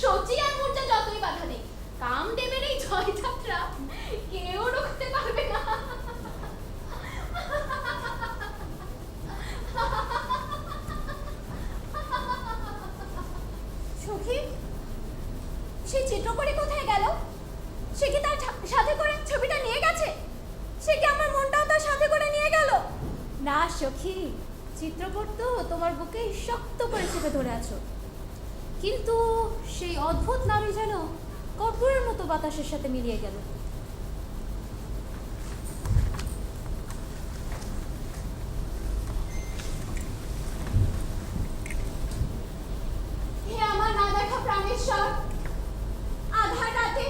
সচি আর মূর্ছা যতই বাধা দিক, কামদেবের এই জয়যাত্রা কেউ রুখতে পারবে না। সখী, সেই চিত্রকরী কোথায় গেল? সে কি তার সাথে করে ছবিটা নিয়ে গেছে? সে কি আমার মনটাও তার সাথে করে নিয়ে গেল? না সখী, চিত্রকর তো তোমার বুকে শক্ত করে চেপে ধরে আছো, কিন্তু সেই অদ্ভুত নারী যেন কর্পূরের মতো বাতাসের সাথে মিলিয়ে গেল। হে আমার না দেখা প্রাণেশ্বর, আধার রাতে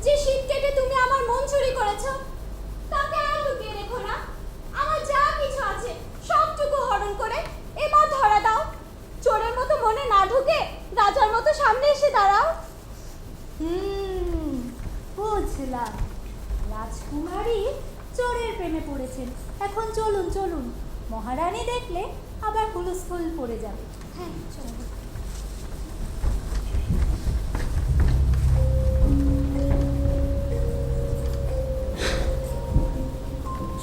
যে শীত কেটে তুমি আমার মন চুরি করেছো, তাকে আর লুকিয়ে রেখো না। আমার যা কিছু আছে সবটুকু হরণ করে এবার ধরা দাও। চোরের মতো মনে না ঢুকে রাজার মতো সামনে এসে দাঁড়াও। বুঝলাম, রাজকুমারী চোরের প্রেমে পড়েছেন। এখন চলুন চলুন, মহারানী দেখলে আবার হুলস্থুল পড়ে যাবে। হ্যাঁ চলুন।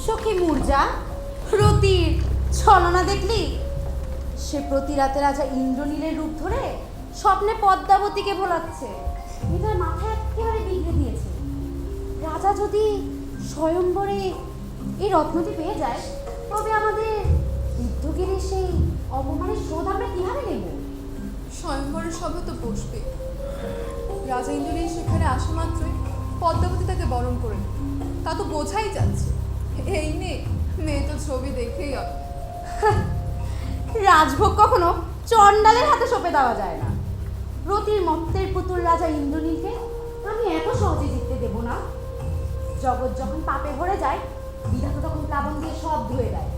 সখী মূর্জা, রতির ছলনা দেখলি? সে প্রতি রাতে রাজা ইন্দ্রনীলের রূপ ধরে স্বপ্নে পদ্মাবতীকে ভোলাচ্ছে। নিজের মাথা একেবারে বিগড়ে দিয়েছে। রাজা যদি স্বয়ংবরে এই রত্নটি পেয়ে যায়, তবে আমাদের বিদ্ধগিরির সেই অপমানের শোধ আমরা কিভাবে নেব? স্বয়ংবরের সভা তো বসবে। রাজা ইন্দ্রনীল সেখানে আসা মাত্রই পদ্মাবতী তাকে বরণ করে নেবে, তা তো বোঝাই যাচ্ছে। এই মেয়ে তো ছবি দেখেই হবে। রাজভোগ কখনো চণ্ডালের হাতে সঁপে দেওয়া যায় না। রতির মত্তের পুতুল রাজা ইন্দ্রনীলকে আমি এত সহজে জিততে দেব না। জগৎ যখন পাপে ভরে যায়, বিধাতা তখন প্লাবন দিয়ে সব ধুয়ে দেয়।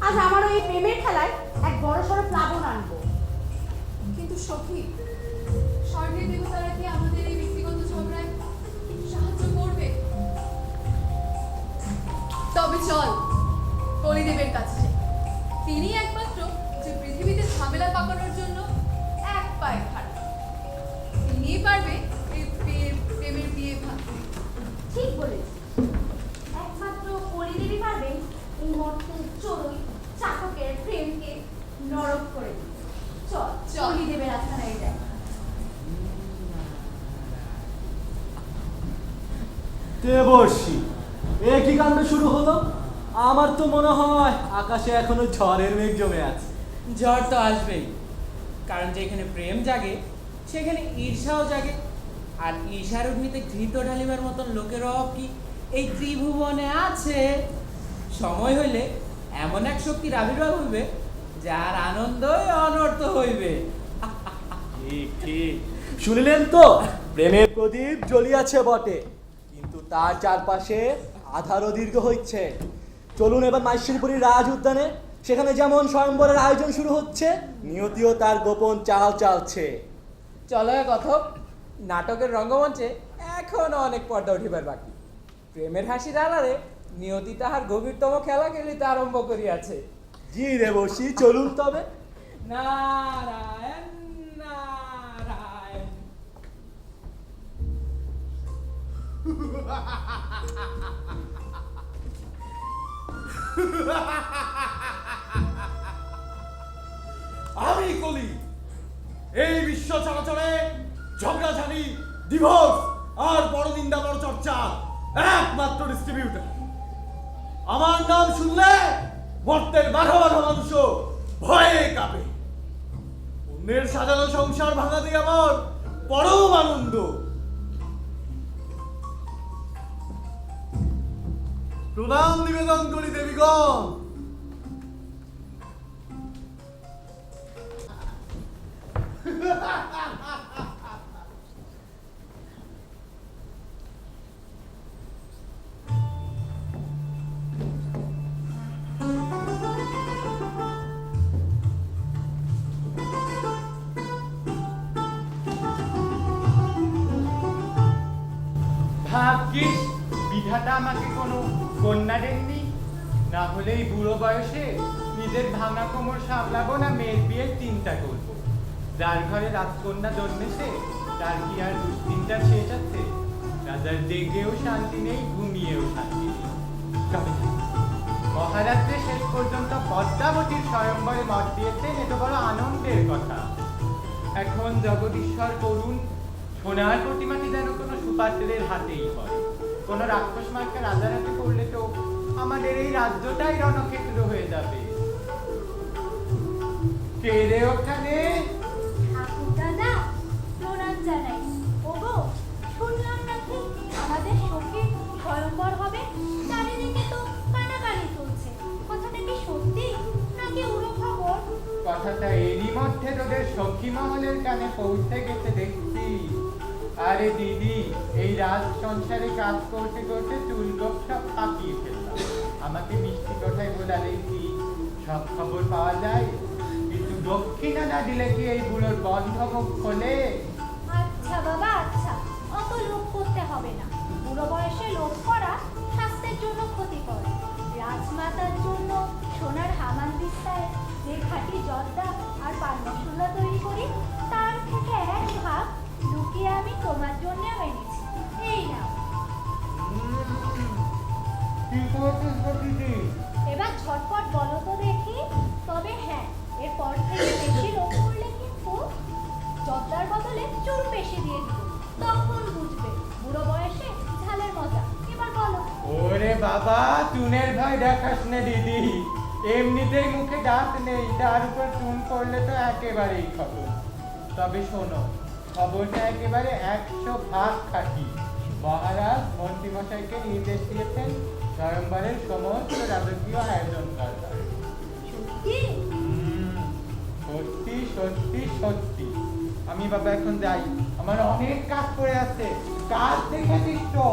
আজ আমারও এই প্রেমের খেলায় এক বড় সড়ো প্লাবন আনবো। কিন্তু সখী, স্বর্গের দেবতারা কি আমাদের এই ব্যক্তিগত ঝগড়ায় সাহায্য করবে? তবে চল কলিদেবের কাছে। তিনি একমাত্র যে পৃথিবীতে ঝামেলা পাকানোর জন্য এক পায়ে খাড়া। তিনিই পারবে এই প্রেমের বিয়ে ভাঙতে। ঠিক বলেছি, একমাত্র কলিদেবী পারবেন এই মর্তের চড়ুই চাতকের প্রেমকে নরক করে দিতে। চল কলিদেবের আস্থানায় যাই। দেবর্ষি, এ কি কাণ্ড শুরু হলো? আমার তো মনে হয় আকাশে এখনো ঝড়ের মেঘ জমে আছে। ঝড় তো আসবেই, কারণ যেখানে প্রেম জাগে সেখানে ঈর্ষাও জাগে। আর ঈর্ষার অগ্নিতে ঘৃত ঢালিবার মতন লোকের অভাব কি এই ত্রিভুবনে আছে? সময় হইলে এমন এক শক্তির আবির্ভাব হইবে যার আনন্দই অনর্থ হইবে। ঠিক ঠিক শুনিলেন তো? প্রেমের প্রদীপ জ্বলিয়াছে বটে, কিন্তু তার চারপাশে আধারও দীর্ঘ হচ্ছে। চলুন এবার মাহেশ্বরীপুরীর রাজ উদ্যানে। সেখানে যেমন স্বয়ংবরের আয়োজন শুরু হচ্ছে, নিয়তিও তার গোপন চাল চালছে। চলো কথক, নাটকের রঙ্গমঞ্চে এখনো অনেক পর্দা উঠিবার বাকি। প্রেমের হাসির আড়ালে নিয়তি তাহার গভীরতম খেলা খেলিতে আরম্ভ করিয়াছে। জি দেবর্ষি, চলুন তবে। নারায়ণ নারায়ণ। আমি কলি, এই বিশ্ব চলাচলে ঝগড়াঝাড়ি, ডিভোর্স আর বড় নিন্দা বড় চর্চা একমাত্র ডিস্ট্রিবিউটর। আমার নাম শুনলে মর্তের বাঘা বাঘা মানুষও ভয়ে কাঁপে। অন্যের সাজানো সংসার ভাঙাতে আমার পরম আনন্দ। প্রণাম নিবেদন করি দেবীগণ। ভাগ্যিস বিধাতা আমাকে কোনো কন্যা দেননি, না হলে এই বুড়ো বয়সে নিজের ভাঙা কোমর সামলাবো না মেয়ের বিয়ের চিন্তা করবো। যার ঘরে রাজকন্যা জন্মেছে তার কি আর দুশ্চিন্তা শেষ আছে? রাজার জেগেও শান্তি নেই, ঘুমিয়েও শান্তি নেই। তবে মহারাজ্যে শেষ পর্যন্ত পদ্মাবতীর স্বয়ম্বরে মত দিয়েছেন, এ তো বড় আনন্দের কথা। এখন জগদীশ্বর করুন, সোনার প্রতিমাটি যেন কোনো সুপাত্রের হাতেই হয়। কোনো রাক্ষস মার্কা রাজার হাতে পড়লে তো আমাদের এই রাজ্যটাই রণক্ষেত্র হয়ে যাবে। কে রে ওখানে? ঠাকুর দাদা, প্রণাম জানাই। ওগো, শুনলাম নাকি আমাদের সখীর স্বয়ম্বর হবে? চারিদিকে তো কানাকানি চলছে। কথাটা কি সত্যি নাকি উড়ো খবর? কথাটা এরই মধ্যে তোদের সখী মহলের কানে পৌঁছে গেছে দেখছি। আরে দিদি, এই রাজ সংসারে কাজ করতে করতে চুলগোপ সব পাকিয়ে ফেললাম। আমাকে মিষ্টি কথায় বলালে কি সব খবর পাওয়া যায়? কিন্তু দক্ষিণা না দিলে কি এই বুড়োর বন্ধ মুখ খোলে? আচ্ছা বাবা, আচ্ছা, অত লোভ করতে হবে না। বুড়ো বয়সে লোভ করা স্বাস্থ্যের জন্য ক্ষতিকর। রাজমাতার জন্য সোনার হামানদিস্তায় যে খাঁটি জর্দা আর পান মশলা তৈরি করি, তার থেকে এক ভাগ লুকিয়ে আমি তোমার জন্যও এনেছি। এই নাও। কি করছিস গো দিদি? এবার ঝটপট বলো তো দেখি। তবে হ্যাঁ, এরপর থেকে বেশি লোভ করলে কিন্তু জর্দার বদলে চুল বেশি দিয়ে দিব। তখন বুঝবে বুড়ো বয়সে ঝালের মজা। এবার বলো। ওরে বাবা, চুনের ভয় দেখাস না দিদি। এমনিতেই মুখে দাঁত নেই, তার উপর চুন করলে তো একেবারেই খবর। তবে শোনো, খবরটা একেবারে 100 ভাগ খাঁটি। মহারাজ মন্ত্রীমশাইকে নির্দেশ দিয়েছেন স্বয়ম্বরের সমস্ত রাজকীয় আয়োজন করবার। কি? সত্যি সত্যি সত্যি। আমি বাবা এখন যাই, আমার অনেক কাজ পড়ে আছে। কাজ দেখেছিস তো?